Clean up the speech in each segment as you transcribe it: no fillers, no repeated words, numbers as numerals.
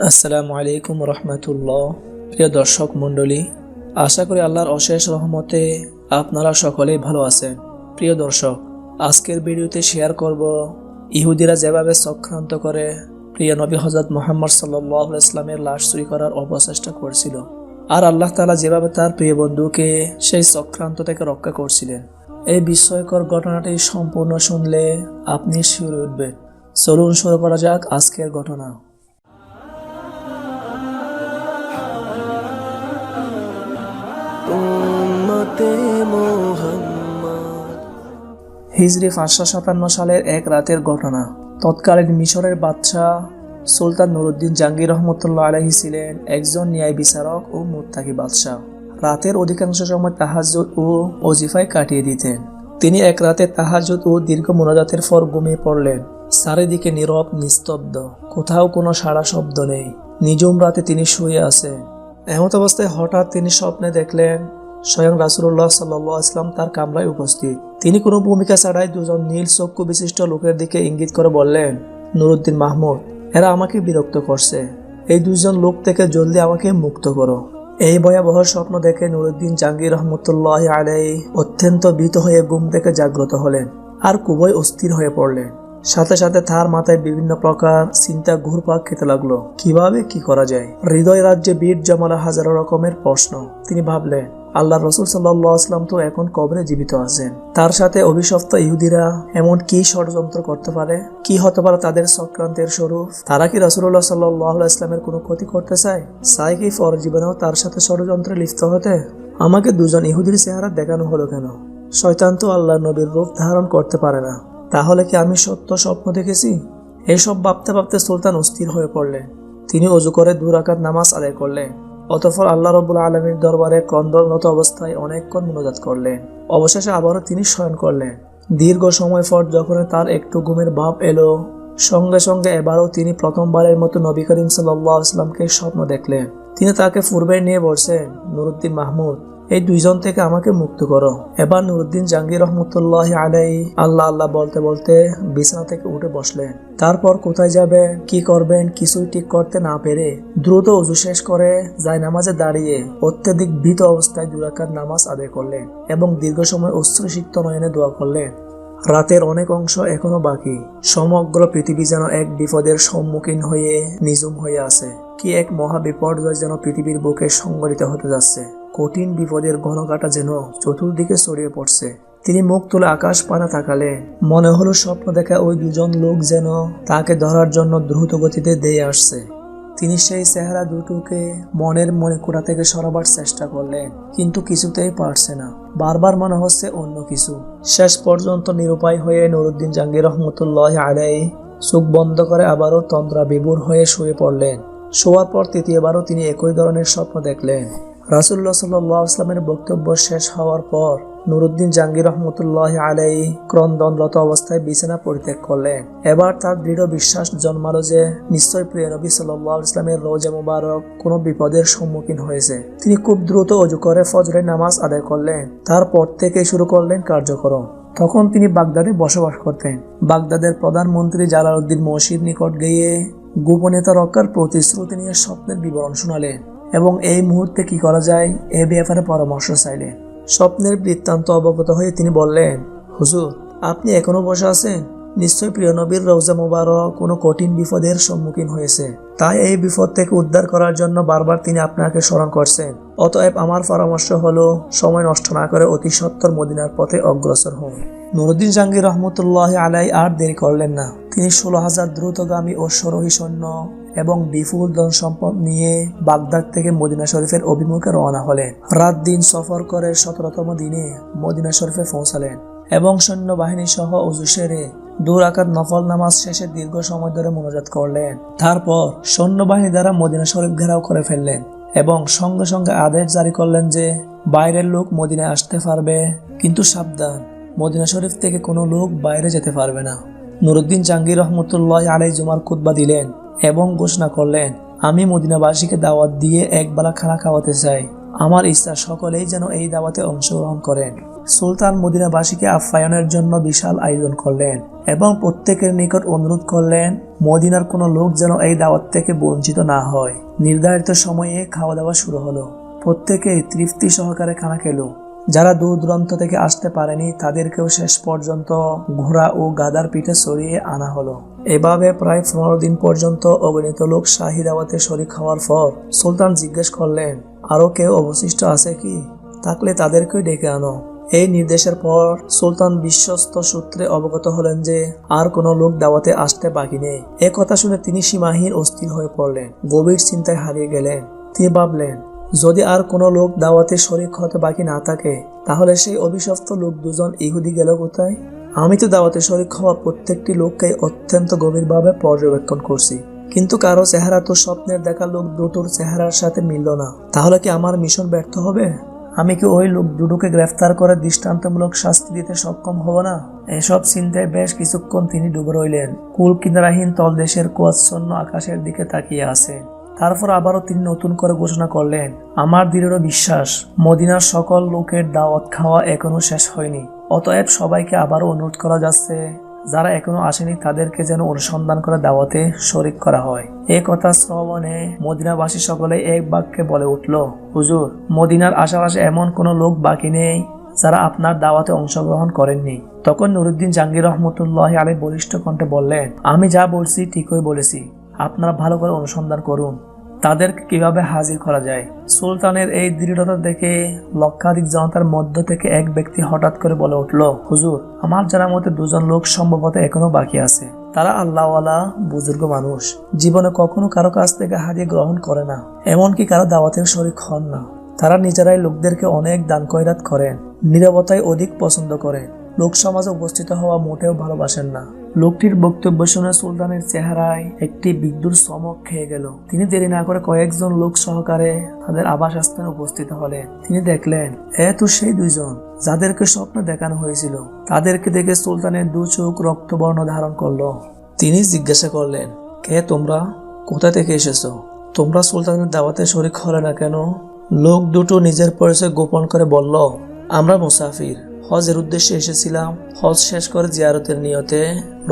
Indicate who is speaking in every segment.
Speaker 1: আসসালামু আলাইকুম রহমতুল্লাহ। প্রিয় দর্শক মণ্ডলী, আশা করি আল্লাহর অশেষ রহমতে আপনারা সকলেই ভালো আছেন। প্রিয় দর্শক, আজকের ভিডিওতে শেয়ার করব ইহুদিরা যেভাবে চক্রান্ত করে প্রিয় নবী হযরত মুহাম্মদ সাল্লাল্লাহু আলাইহি ইসলামের লাশ চুরি করার অপচেষ্টা করছিল, আর আল্লাহ তাআলা যেভাবে তার প্রিয় বন্ধুকে সেই চক্রান্ত থেকে রক্ষা করছিলেন। এই বিস্ময়কর ঘটনাটি সম্পূর্ণ শুনলে আপনি শিউরে উঠবেন। চলুন শুরু করা যাক আজকের ঘটনা। হিজরি 557 সালের এক রাতের ঘটনা। তৎকালীন মিশরের বাদশাহ সুলতান নুরউদ্দিন জাহাঙ্গীর রহমতুল্লাহ আলাইহি ছিলেন একজন ন্যায় বিচারক ও মুত্তাকি বাদশাহ। রাতের অধিকাংশ সময় তাহাজ্জুদ ও ওজিফায় কাটিয়ে দিতেন। তিনি এক রাতে তাহাজ্জুদ ও দীর্ঘ মুনাজাতের পর ঘুমিয়ে পড়লেন। চারিদিকে নীরব নিস্তব্ধ, কোথাও কোনো সাড়া শব্দ নেই। নিঝুম রাতে তিনি শুয়ে আছেন। এমত অবস্থায় হঠাৎ তিনি স্বপ্নে দেখলেন স্বয়ং রাসূলুল্লাহ সাল্লাল্লাহু আলাইহি ওয়াসাল্লাম তার কামরায় উপস্থিত। তিনি কোনো ভূমিকা ছাড়াই দুজন নীল চক্ষু বিশিষ্ট লোকের দিকে ইঙ্গিত করে বললেন, নুরউদ্দিন মাহমুদ, এরা আমাকে বিরক্ত করছে। এই দুজন লোক থেকে জলদি আমাকে মুক্ত করো। এই ভয়াবহ স্বপ্ন দেখে নুরউদ্দিন জাহাঙ্গীর রহমতুল্লাহ আলাইহি অত্যন্ত ভীত হয়ে ঘুম থেকে জাগ্রত হলেন আর খুবই অস্থির হয়ে পড়লেন। সাথে সাথে তার মাথায় বিভিন্ন প্রকার চিন্তা ঘুরপাক খেতে লাগলো। কিভাবে কি করা যায়? হৃদয় রাজ্যে বীর জমালা হাজারো রকমের প্রশ্ন। তিনি ভাবলেন, আল্লাহ রসুল সাল্লাল্লাহু আলাইহি ওয়াসাল্লাম তো এখন কবরে জীবিত আছেন। তার সাথে অভিশপ্ত ইহুদিরা এমন কি ষড়যন্ত্র করতে পারে? কি হতে পারে তাদের চক্রান্তের স্বরূপ? তারা কি রাসূলুল্লাহ সাল্লাল্লাহু আলাইহি ওয়াসাল্লামের কোনো ক্ষতি করতে চায়? চায় কি পর জীবনেও তার সাথে ষড়যন্ত্রে লিপ্ত হতে? আমাকে দুজন ইহুদির চেহারা দেখানো হলো কেন? শয়তান তো আল্লাহর নবীর রূপ ধারণ করতে পারে না। তাহলে কি আমি সত্য স্বপ্ন দেখেছি? এসব ভাবতে ভাবতে সুলতান অস্থির হয়ে পড়লেন। তিনি ওযু করে 2 রাকাত নামাজ আদায় করলেন। অতঃপর আল্লাহ রাব্বুল আলামিনের দরবারে ক্রন্দনরত অবস্থায় অনেকক্ষণ মুনাজাত করলেন। অবশেষে আবারও তিনি শয়ন করলেন। দীর্ঘ সময় পর যখন তার একটু ঘুমের ভাব এলো, সঙ্গে সঙ্গে এবারও তিনি প্রথমবারের মতো নবী করিম সাল্লাল্লাহু আলাইহি ওয়াসাল্লামকে স্বপ্ন দেখলেন। তিনি তাকে পূর্বে নিয়ে বলছেন, নুরউদ্দিন মাহমুদ, এই দুইজন থেকে আমাকে মুক্ত করো। এবার নুরউদ্দিন জাহাঙ্গীর রহমতুল্লাহ আলাইহি আল্লাহ আল্লাহ বলতে বলতে বিছানা থেকে উঠে বসলেন। তারপর কোথায় যাবেন, কি করবেন কিছুই ঠিক করতে না পেরে দ্রুত ওযু শেষ করে জায়নামাজে দাঁড়িয়ে অত্যধিক ভীত অবস্থায় 2 রাকাত নামাজ আদায় করলেন এবং দীর্ঘ সময় অশ্রুসিক্ত নয়নে দোয়া করলেন। রাতের অনেক অংশ এখনো বাকি। সমগ্র পৃথিবী যেন এক বিপদের সম্মুখীন হয়ে নিঝুম হয়ে আছে। কি এক মহা বিপর্যয় যেন পৃথিবীর বুকে সংঘটিত হতে যাচ্ছে। কঠিন বিপদের ঘনঘটা যেন চতুর্দিকে ছড়িয়ে পড়ছে। তিনি মুখ তুলে আকাশ পানে তাকালেন। মনে হলো স্বপ্ন দেখা ওই দুজন লোক যেন তাকে ধরার জন্য দ্রুত গতিতে ধেয়ে আসছে। তিনি সেই চেহারা দুটোকে মনের মণিকোঠা থেকে সরাবার চেষ্টা করলেন, কিন্তু কিছুতেই পারছে না। বারবার মনে হচ্ছে অন্য কিছু। শেষ পর্যন্ত নিরুপায় হয়ে নুরউদ্দিন জাহাঙ্গীর রহমতুল্লাহ আলাইহি চোখ বন্ধ করে আবারও তন্দ্রা বিভোর হয়ে শুয়ে পড়লেন। শোয়ার পর তৃতীয়বারও তিনি একই ধরনের স্বপ্ন দেখলেন। রাসূলুল্লাহ সাল্লাল্লাহু আলাইহি ওয়াসাল্লামের বক্তব্য শেষ হওয়ার পর নুরউদ্দিন জাহাঙ্গীর রহমতুল্লাহ আলাইহি ক্রন্দনরত অবস্থায় বিছানা পরিত্যাগ করলেন। এবার তার দৃঢ় বিশ্বাস জন্মালো যে নিশ্চয় প্রিয় নবী সাল্লাল্লাহু আলাইহি ওয়াসাল্লামের রওজা মুবারক কোনো বিপদের সম্মুখীন হয়েছে। তিনি খুব দ্রুত ওযু করে ফজরের নামাজ আদায় করলেন। তারপর থেকে শুরু করলেন কার্যক্রম। তখন তিনি বাগদাদে বসবাস করতেন। বাগদাদের প্রধানমন্ত্রী জালালউদ্দিন মহসির নিকট গিয়ে গোপনীয়তা রক্ষার প্রতিশ্রুতি নিয়ে স্বপ্নের বিবরণ শোনালেন এবং এই মুহূর্তে কি করা যায় এ ব্যাপারে পরামর্শ চাইলেন। স্বপ্নের বৃত্তান্ত অবগত হয়ে তিনি বললেন, হুজুর, আপনি এখনো বসে আছেন? নিশ্চয় প্রিয় নবীর রওজা মুবারক কোনো কঠিন বিপদের সম্মুখীন হয়েছে। তাই এই বিপদ থেকে উদ্ধার করার জন্য বারবার তিনি আপনাকে স্মরণ করছেন। অতএব আমার পরামর্শ হলো, সময় নষ্ট না করে অতি সত্বর মদিনার পথে অগ্রসর হন। নুরউদ্দিন জাহাঙ্গীর রহমতুল্লাহ আলাইহি আর দেরি করলেন না। তিনি 16,000 দ্রুতগামী অশ্বারোহী সৈন্য এবং বিপুল ধন সম্পদ নিয়ে বাগদাদ থেকে মদিনা শরীফের অভিমুখে রওনা হলেন। রাত দিন সফর করে 17তম দিনে মদিনা শরীফে পৌঁছালেন এবং সৈন্যবাহিনী সহ ওযু সেরে 2 রাকাত নফল নামাজ শেষে দীর্ঘ সময় ধরে মুনাজাত করলেন। তারপর সৈন্যবাহিনী দ্বারা মদিনা শরীফ ঘেরাও করে ফেললেন এবং সঙ্গে সঙ্গে আদেশ জারি করলেন যে বাইরের লোক মদিনায় আসতে পারবে, কিন্তু সাবধান, মদিনা শরীফ থেকে কোনো লোক বাইরে যেতে পারবে না। নুরউদ্দিন জাহাঙ্গীর রহমতুল্লাহ আলাইহি জুমার খুতবা দিলেন এবং ঘোষণা করলেন, আমি মদিনাবাসীকে দাওয়াত দিয়ে একবেলা খানা খাওয়াতে চাই। আমার ইচ্ছা সকলেই যেন এই দাওয়াতে অংশগ্রহণ করেন। সুলতান মদিনাবাসীকে আপ্যায়নের জন্য বিশাল আয়োজন করলেন এবং প্রত্যেকের নিকট অনুরোধ করলেন মদিনার কোনো লোক যেন এই দাওয়াত থেকে বঞ্চিত না হয়। নির্ধারিত সময়ে খাওয়া দাওয়া শুরু হলো। প্রত্যেকেই তৃপ্তি সহকারে খানা খেলো। যারা দূর দূরান্ত থেকে আসতে পারেনি তাদেরকেও শেষ পর্যন্ত ঘোড়া ও গাদার পিঠে সরিয়ে আনা হলো। এভাবে প্রায় 15 দিন পর্যন্ত অগণিত লোক শাহী দাওয়াতে শরীক হওয়ার পর সুলতান জিজ্ঞেস করলেন, আরো কেউ অবশিষ্ট আছে কি? থাকলে তাদেরকেও ডেকে আনো। এই নির্দেশের পর সুলতান বিশ্বস্ত সূত্রে অবগত হলেন যে আর কোনো লোক দাওয়াতে আসতে বাকি নেই। এ কথা শুনে তিনি সীমাহীন অস্থির হয়ে পড়লেন, গভীর চিন্তায় হারিয়ে গেলেন। তিনি ভাবলেন, যদি আর কোনো লোক দাওয়াতে শরীক হতে বাকি না থাকে তাহলে সেই অভিশপ্ত লোক দুজন ইহুদি গেল কোথায়? আমি তো দাওয়াতে শরীক হওয়া প্রত্যেকটি লোককে অত্যন্ত গভীরভাবে পর্যবেক্ষণ করছি, কিন্তু কারো চেহারা তো স্বপ্নের দেখা লোক দুটোর চেহারার সাথে মিলল না। তাহলে কি আমার মিশন ব্যর্থ হবে? আমি কি ওই লোক দুটোকে গ্রেফতার করে দৃষ্টান্তমূলক শাস্তি দিতে সক্ষম হব না? এসব চিন্তায় বেশ কিছুক্ষণ তিনি ডুবে রইলেন। কুল কিনারাহীন তলদেশের কুয়াচ্ছন্ন আকাশের দিকে তাকিয়ে আছেন। তারপর আবারও তিনি নতুন করে ঘোষণা করলেন, আমার দৃঢ় বিশ্বাস মদিনার সকল লোকের দাওয়াত খাওয়া এখনো শেষ হয়নি। অতএব সবাইকে আবারও অনুরোধ করা যাচ্ছে, যারা এখনো আসেনি তাদেরকে যেন অনুসন্ধান করে দাওয়াতে শরীক করা হয়। এ কথা শ্রবণে মদিনাবাসী সকলে এক বাক্যে বলে উঠল, হুজুর, মদিনার আশেপাশে এমন কোনো লোক বাকি নেই যারা আপনার দাওয়াতে অংশগ্রহণ করেননি। তখন নুরুদ্দিন জাহাঙ্গীর রহমতুল্লাহ আলাইহি বলিষ্ঠ কণ্ঠে বললেন, আমি যা বলছি ঠিকই বলেছি, আপনারা ভালো করে অনুসন্ধান করুন তাদেরকে কিভাবে হাজির করা যায়। সুলতানের এই দৃঢ়তা দেখে লক্ষাধিক জনতার মধ্য থেকে এক ব্যক্তি হঠাৎ করে বলে উঠল, হুজুর, আমার জানার মতে দুজন লোক সম্ভবত এখনো বাকি আছে। তারা আল্লাহওয়ালা বুজুর্গ মানুষ, জীবনে কখনো কারো কাছ থেকে হাদিয়া গ্রহণ করে না, এমনকি কারো দাওয়াতের শরীক হন না। তারা নিজেরাই লোকদেরকে অনেক দান খয়রাত করেন, নীরবতায় অধিক পছন্দ করেন, লোক সমাজে উপস্থিত হওয়া মোটেও ভালোবাসেন না। লোকটির বক্তব্য শুনে সুলতানের চেহারায় একটি বিদ্যুৎ চমক খেয়ে গেল। তিনি দেরি না করে কয়েকজন লোক সহকারে তাদের আবাসস্থানে উপস্থিত হলেন। তিনি দেখলেন তো সেই দুইজন যাদেরকে স্বপ্নে দেখানো হয়েছিল। তাদেরকে দেখে সুলতানের দু চোখ রক্তবর্ণ ধারণ করলো। তিনি জিজ্ঞাসা করলেন, কে তোমরা? কোথা থেকে এসেছো? তোমরা সুলতানের দাওয়াতে শরীক হলে না কেন? লোক দুটো নিজের পরিচয় গোপন করে বলল, আমরা মুসাফির, হজের উদ্দেশ্যে এসেছিলাম। হজ শেষ করে জিয়ারতের নিয়তে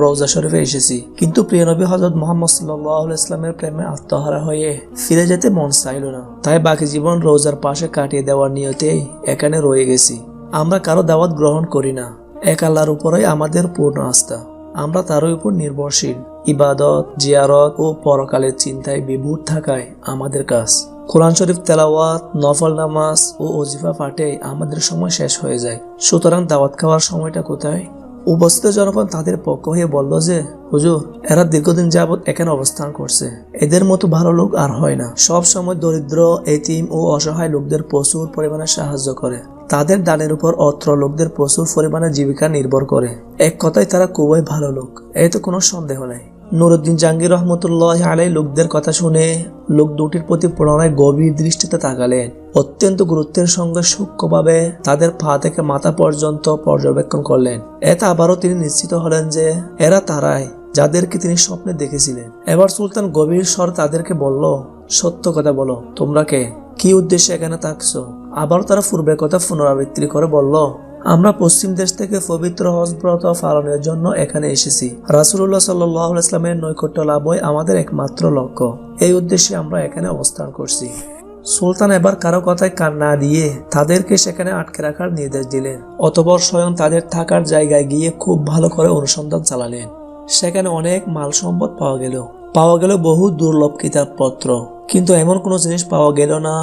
Speaker 1: রওজা শরীফে এসেছি, কিন্তু প্রিয় নবী হযরত মুহাম্মদ সাল্লাল্লাহু আলাইহি ওয়াসাল্লামের প্রেমে আত্মহারা হয়ে ফিরে যেতে মন চাইল না। তাই বাকি জীবন রওজার পাশে কাটিয়ে দেওয়ার নিয়তেই এখানে রয়ে গেছি। আমরা কারো দাওয়াত গ্রহণ করি না। এক আল্লাহর উপরেই আমাদের পূর্ণ আস্থা। আমরা তারই উপর নির্ভরশীল। ইবাদত, জিয়ারত ও পরকালের চিন্তায় বিভোর থাকায় আমাদের কাজ। কোরআন শরীফ তেলাওয়াত, নফল নামাজ ও ওজিফা পাঠে আমাদের সময় শেষ হয়ে যায়। সুতরাং দাওয়াত খাওয়ার সময়টা কোথায়? উপস্থিত জনগণ তাদের পক্ষ হয়ে বলল যে, হুজুর, এরা দীর্ঘদিন যাবৎ এখানে অবস্থান করছে, এদের মতো ভালো লোক আর হয় না। সব সময় দরিদ্র, এতিম ও অসহায় লোকদের প্রচুর পরিমাণে সাহায্য করে। তাদের দানের উপর অত্র লোকদের প্রচুর পরিমাণে জীবিকা নির্ভর করে। এক কথায় তারা খুবই ভালো লোক, এতে কোনো সন্দেহ নেই। নুরুদ্দিন জাহাঙ্গীর রহমতুল্লাহ আলাইহি লোকদের কথা শুনে লোক দুটির প্রতি পুনরায় গভীর দৃষ্টিতে তাকালেন। অত্যন্ত গুরুত্বের সঙ্গে সূক্ষ্মভাবে তাদের পা থেকে মাথা পর্যন্ত পর্যবেক্ষণ করলেন। এতে আবারও তিনি নিশ্চিত হলেন যে এরা তারাই যাদেরকে তিনি স্বপ্নে দেখেছিলেন। এবার সুলতান গভীর স্বর তাদেরকে বলল, সত্য কথা বলো, তোমরা কে? কি উদ্দেশ্যে এখানে থাকছো? আবার তারা পূর্বের কথা পুনরাবৃত্তি করে বলল, আমরা পশ্চিম দেশ থেকে পবিত্র হজ ব্রত পালনের জন্য এখানে এসেছি। রাসূলুল্লাহ সাল্লাল্লাহু আলাইহি ওয়াসাল্লামের নৈকট্য লাভই আমাদের একমাত্র লক্ষ্য। এই উদ্দেশ্যে আমরা এখানে অবস্থান করছি। সুলতান এবার কারো কথায় কান না দিয়ে তাদেরকে সেখানে আটকে রাখার নির্দেশ দিলেন। অতঃপর স্বয়ং তাদের থাকার জায়গায় গিয়ে খুব ভালো করে অনুসন্ধান চালালেন। সেখানে অনেক মাল সম্পদ পাওয়া গেল বহু দুর্লভ কিতাবপত্র, কিন্তু এমন কোনো জিনিস পাওয়া গেল না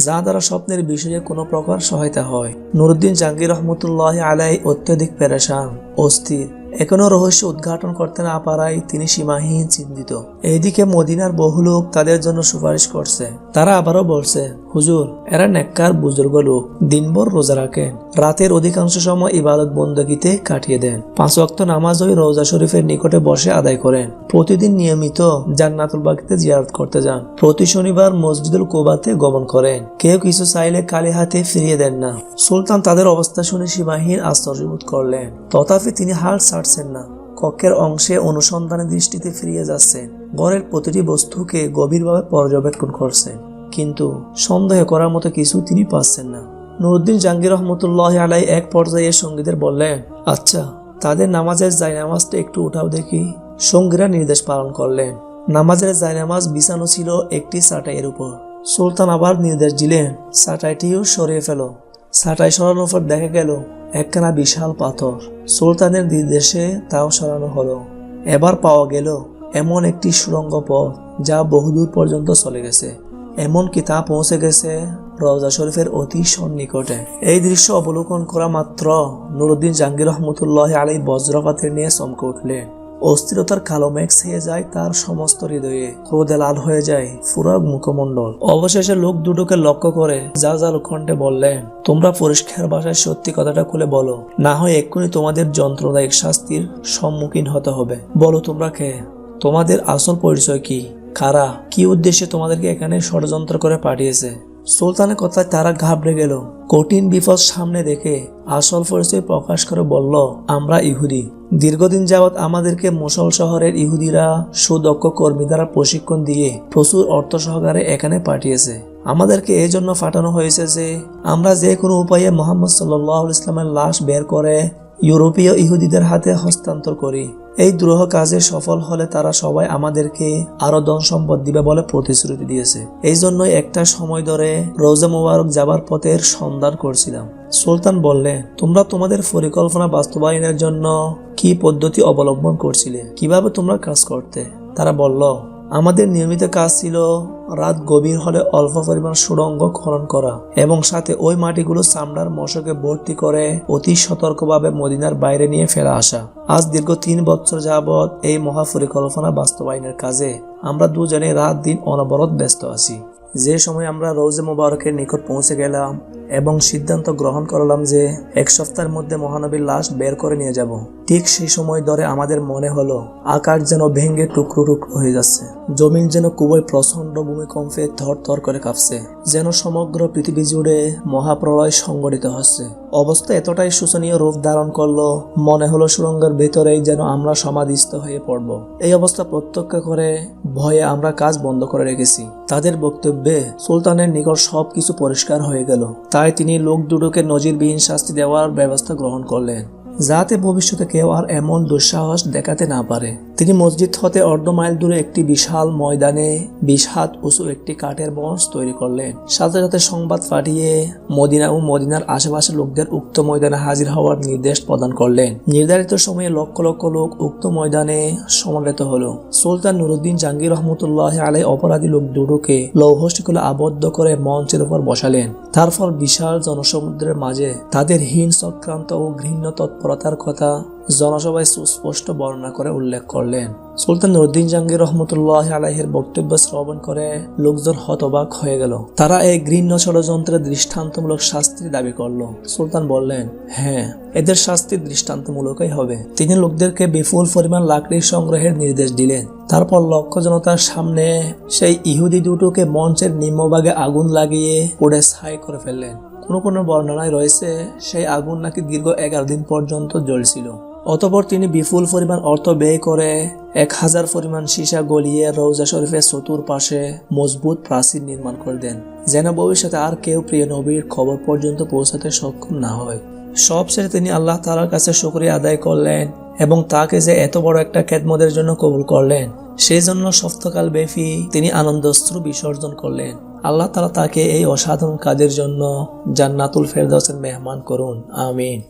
Speaker 1: যা দ্বারা স্বপ্নের বিষয়ে কোনো প্রকার সহায়তা হয়। নুরুদ্দিন জাহাঙ্গীর রহমতুল্লাহ আলাইহি অত্যধিক পেরেশান, অস্থির। এখনো রহস্য উদ্ঘাটন করতে না পারায় তিনি সীমাহীন চিন্তিত। এইদিকে মদিনার বহু লোক তাদের জন্য সুপারিশ করছে। তারা আবারও বলছে, হুজুর, এরা নেককার বুজুর্গ লোক, দিনভর রোজা রাখেন, রাতের অধিকাংশ সময় ইবাদত বন্দগীতে কাটিয়ে দেন, 5 ওয়াক্ত নামাজ ওই রওজা শরীফের নিকটে বসে আদায় করেন, প্রতিদিন নিয়মিত জান্নাতুল বাকিতে জিয়ারত করতে যান, প্রতি শনিবার মসজিদুল কুবাতে গমন করেন, কেউ কিছু চাইলে খালি হাতে ফিরিয়ে দেন না। সুলতান তাদের অবস্থা শুনে সীমাহীন আশ্চর্যবোধ করলেন। তথাপি তিনি হাল ছাড়ছেন না। কক্ষের অংশে অনুসন্ধানের দৃষ্টিতে ফিরিয়ে যাচ্ছেন। ঘরের প্রতিটি বস্তুকে গভীরভাবে পর্যবেক্ষণ করছেন। কিন্তু সন্দেহ করার মতো কিছু তিনি পাচ্ছেন না। নুরুদ্দিন জাহাঙ্গীর রহমতুল্লাহ আলাই এক পর্যায়ে সঙ্গীদের বললেন, আচ্ছা তাদের নামাজের জায়নামাজটা একটু উঠাও দেখি। সঙ্গীরা নির্দেশ পালন করলেন। নামাজের জায়নামাজ বিছানো ছিল একটি চাটাইয়ের উপর। সুলতান আবার নির্দেশ দিলেন, চাটাইটিও সরিয়ে ফেলো। চাটাই সরানোর পর দেখা গেল একখানা বিশাল পাথর। সুলতানের নির্দেশে তাও সরানো হলো। এবার পাওয়া গেল এমন একটি সুড়ঙ্গ পথ যা বহুদূর পর্যন্ত চলে গেছে, এমনকি তা পৌঁছে গেছে রওজা শরীফের অতি সন্নিকটে। এই দৃশ্য অবলোকন করা মাত্র নুরুদ্দিন জাহাঙ্গীর রহমতুল্লাহ আলাই বজ্রপাতের নিয়ে চমকে উঠলেন। অস্থিরতার কালো মেঘ ছেয়ে যায় তার সমস্ত হৃদয়ে, ক্রোধে লাল হয়ে যায় পুরো মুখমণ্ডল। অবশেষে লোক দুটোকে লক্ষ্য করে যা যা কণ্ঠে বললেন, তোমরা পরিষ্কার ভাষায় সত্যি কথাটা খুলে বলো, না হয় এক্ষুনি তোমাদের যন্ত্রদায়ক শাস্তির সম্মুখীন হতে হবে। বলো তোমরা কে? তোমাদের আসল পরিচয় কি? কারা কি উদ্দেশ্যে তোমাদেরকে এখানে ষড়যন্ত্র করে পাঠিয়েছে? সুলতানের কথায় তারা ঘাবড়ে গেল। কঠিন বিপদ সামনে দেখে আসল পরিচয় প্রকাশ করে বলল, আমরা ইহুদি। দীর্ঘদিন যাবৎ আমাদেরকে মোসল শহরের ইহুদিরা সুদক্ষ কর্মী দ্বারা প্রশিক্ষণ দিয়ে প্রচুর অর্থ সহকারে এখানে পাঠিয়েছে। আমাদেরকে এই জন্য পাঠানো হয়েছে যে আমরা যে কোনো উপায়ে মোহাম্মদ সাল্লাল্লাহু আলাইহি ইসলামের লাশ বের করে ইউরোপীয় ইহুদিদের হাতে হস্তান্তর করি। এই দ্রোহ কাজে সফল হলে তারা সবাই আমাদেরকে আরো ধন সম্পদ দিবে বলে প্রতিশ্রুতি দিয়েছে। এই জন্যই একটা সময় ধরে রওজা মুবারক যাবার পথের সন্ধান করছিলাম। সুলতান বললেন, তোমরা তোমাদের পরিকল্পনা বাস্তবায়নের জন্য কি পদ্ধতি অবলম্বন করছিলে? কিভাবে তোমরা কাজ করতে? তারা বলল, আমাদের নিয়মিত কাজ ছিল রাত গভীর হলে অল্প পরিমাণ সুড়ঙ্গ খনন করা এবং সাথে ওই মাটিগুলো চামড়ার মশকে ভর্তি করে অতি সতর্কভাবে মদিনার বাইরে নিয়ে ফেলা আসা। আজ দীর্ঘ 3 বছর যাবৎ এই মহাপরিকল্পনা বাস্তবায়নের কাজে আমরা দুজনে রাত দিন অনবরত ব্যস্ত আছি। যে সময় আমরা রওজা মুবারকের নিকট পৌঁছে গেলাম এবং সিদ্ধান্ত গ্রহণ করলাম যে 1 সপ্তাহের মধ্যে মহানবীর লাশ বের করে নিয়ে যাব, ঠিক সেই সময় ধরে আমাদের মনে হলো আকাশ যেন ভেঙে টুকরো টুকরো হয়ে যাচ্ছে। জমিন যেন খুবই প্রচন্ড ভূমিকম্পে থরথর করে কাঁপছে, যেন সমগ্র পৃথিবী জুড়ে মহাপ্রলয় সংঘটিত হচ্ছে। অবস্থা এতটাই শোচনীয় রূপ ধারণ করলো, মনে হলো সুড়ঙ্গের ভেতরেই যেন আমরা সমাধিস্থ হয়ে পড়ব। এই অবস্থা প্রত্যক্ষ করে ভয়ে আমরা কাজ বন্ধ করে রেখেছি। তাদের বক্তব্যে সুলতানের নিকট সবকিছু পরিষ্কার হয়ে গেল। তাই তিনি লোক দুটোকে নজিরবিহীন শাস্তি দেওয়ার ব্যবস্থা গ্রহণ করলেন, যাতে ভবিষ্যতে কেউ আর এমন দুঃসাহস দেখাতে না পারে। তিনি মসজিদ হতে অর্ধ মাইল দূরে একটি বিশাল ময়দানে 20 হাত উঁচু একটি কাঠের মঞ্চ তৈরি করলেন। সাথে সাথে সংবাদ পাঠিয়ে মদিনা ও মদিনার আশেপাশের লোকদের উক্ত ময়দানে হাজির হওয়ার নির্দেশ প্রদান করলেন। নির্ধারিত সময়ে লক্ষ লক্ষ লোক উক্ত ময়দানে সমবেত হলো। সুলতান নুরুদ্দিন জাহাঙ্গীর রহমতুল্লাহ আলাই অপরাধী লোক দুটোকে লৌহশিকলে আবদ্ধ করে মঞ্চের উপর বসালেন। তারপর বিশাল জনসমুদ্রের মাঝে তাদের হীন চক্রান্ত ও ঘৃণ্য তৎপরতার কথা জনসভায় সুস্পষ্ট বর্ণনা করে উল্লেখ করলেন। সুলতান নুরুদ্দিন জাহাঙ্গীর রহমতুল্লাহ আলাইহির বক্তব্য শ্রবণ করে লোকজন হতবাক হয়ে গেল। তারা এই ঘৃণ্য ষড়যন্ত্রের দৃষ্টান্তমূলক শাস্তির দাবি করলো। সুলতান বললেন, হ্যাঁ, এদের শাস্তি দৃষ্টান্তমূলকই হবে। তিনি লোকদেরকে বিপুল পরিমাণ লাকড়ি সংগ্রহের নির্দেশ দিলেন। তারপর লক্ষ জনতার সামনে সেই ইহুদি দুটোকে মঞ্চের নিম্নভাগে আগুন লাগিয়ে পুড়ে ছাই করে ফেললেন। কোনো বর্ণনায় রয়েছে সেই আগুন নাকি দীর্ঘ 11 দিন পর্যন্ত জ্বলছিল। অতঃপর তিনি বিপুল পরিমাণ অর্থ ব্যয় করে 1000 পরিমাণ সীসা গলিয়ে রওজা শরীফের চতুর্পাশে মজবুত প্রাচীর নির্মাণ করে দেন, যেন ভবিষ্যতে আর কেউ প্রিয় নবীর খবর পর্যন্ত পৌঁছাতে সক্ষম না হয়। সবশেষে তিনি আল্লাহ তাআলার কাছে শুকরিয়া আদায় করলেন এবং তাকে যে এত বড় একটা খেদমতের জন্য কবুল করলেন, সেই জন্য সপ্তাহকাল ব্যাপী তিনি আনন্দশ্রু বিসর্জন করলেন। আল্লাহ তাআলা তাকে এই অসাধারণ কাজের জন্য জান্নাতুল ফেরদাউসের মেহমান করুন। আমিন।